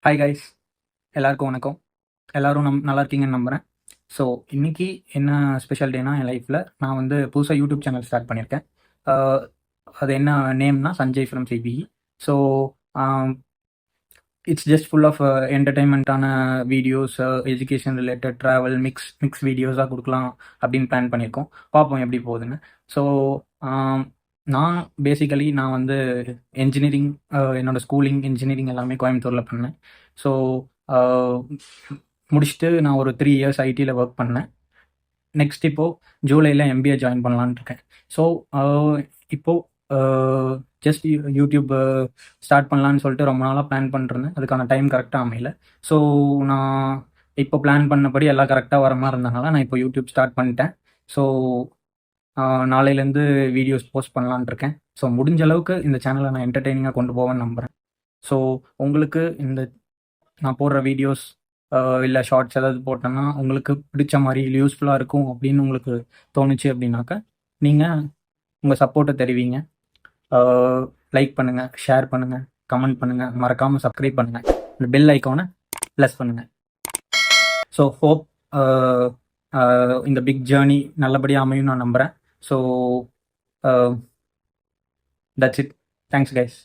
Hi guys, எல்லாருக்கும் வணக்கம். எல்லாரும் நல்லா இருக்கீங்கன்னு நம்புகிறேன். ஸோ இன்னைக்கு என்ன ஸ்பெஷல் டேனா என் லைஃப்பில் நான் வந்து புதுசாக யூடியூப் சேனல் ஸ்டார்ட் பண்ணியிருக்கேன். ஆஹ் அது என்ன நேம்னா Sanjay from CBE. So it's just full of என்டர்டைன்மெண்ட்டான videos, education related, travel, mix வீடியோஸாக கொடுக்கலாம் அப்படின்னு பிளான் பண்ணியிருக்கோம். பார்ப்போம் எப்படி போகுதுன்னு. ஸோ நான் பேசிக்கலி நான் வந்து என்ஜினியரிங், என்னோட ஸ்கூலிங் இன்ஜினியரிங் எல்லாமே கோயம்புத்தூரில் பண்ணேன். ஸோ முடிச்சுட்டு நான் ஒரு 3 இயர்ஸ் ஐடியில் ஒர்க் பண்ணேன். நெக்ஸ்ட் இப்போது ஜூலையில் எம்பிஏ ஜாயின் பண்ணலான்னு இருக்கேன். ஸோ இப்போது ஜஸ்ட் யூடியூப் ஸ்டார்ட் பண்ணலான்னு சொல்லிட்டு ரொம்ப நாளாக பிளான் பண்ணிருந்தேன். அதுக்கான டைம் கரெக்டாக அமையல. ஸோ நான் இப்போ பிளான் பண்ணபடி எல்லாம் கரெக்டாக வர மாதிரி இருந்தனால நான் இப்போ யூடியூப் ஸ்டார்ட் பண்ணிட்டேன். ஸோ நாளையிலேருந்து வீடியோஸ் போஸ்ட் பண்ணலான்னு இருக்கேன். ஸோ முடிஞ்ச அளவுக்கு இந்த சேனலை நான் என்டர்டெய்னிங்காக கொண்டு போவேன்னு நம்புகிறேன். ஸோ உங்களுக்கு இந்த நான் போடுற வீடியோஸ் இல்லை ஷார்ட்ஸ் ஏதாவது போட்டேன்னா உங்களுக்கு பிடிச்ச மாதிரி யூஸ்ஃபுல்லாக இருக்கும் அப்படின்னு உங்களுக்கு தோணுச்சு அப்படின்னாக்கா நீங்கள் உங்கள் சப்போர்ட்டை தெரிவிங்க. லைக் பண்ணுங்கள், ஷேர் பண்ணுங்கள், கமெண்ட் பண்ணுங்கள், மறக்காமல் சப்ஸ்கிரைப் பண்ணுங்கள், இந்த பெல் ஐக்கானை ப்ளஸ் பண்ணுங்கள். ஸோ ஹோப் இந்த பிக் ஜேர்னி நல்லபடியாக அமையும் நான் நம்புகிறேன். So that's it. Thanks guys.